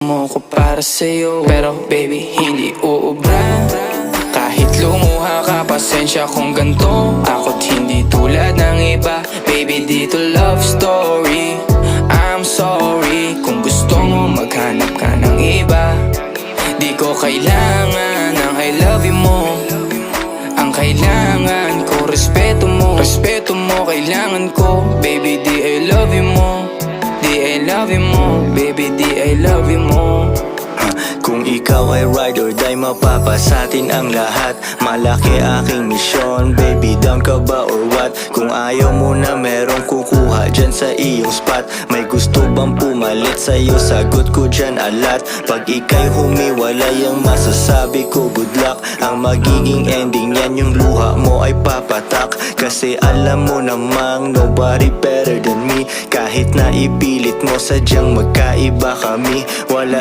mo ko para sa'yo, pero baby hindi uubra. Kahit lumuha ka, pasensya kung ganto. Ako't hindi tulad ng iba. Baby, dito love story. I'm sorry kung gusto mo maghanap ka ng iba. Di ko kailangan ng I love you mo. Ang kailangan ko, respeto mo. Respeto mo kailangan ko. Baby, di I love you mo. Di I love you mo. Baby, di I love you mo. Kung ikaw ay ride or die, mapapasatin ang lahat. Malaki aking misyon, baby, down ka ba or what? Kung ayaw mo na merong kukuha dyan sa iyong spot. May gusto bang pumalit sa'yo? Sagot ko dyan alat. Pag ika'y humiwalay, ang masasabi ko good luck. Ang magiging ending yan, yung luha mo ay papatak. Kasi alam mo namang nobody better than me. Kahit na ipilit mo, sadyang magkaiba kami. Wala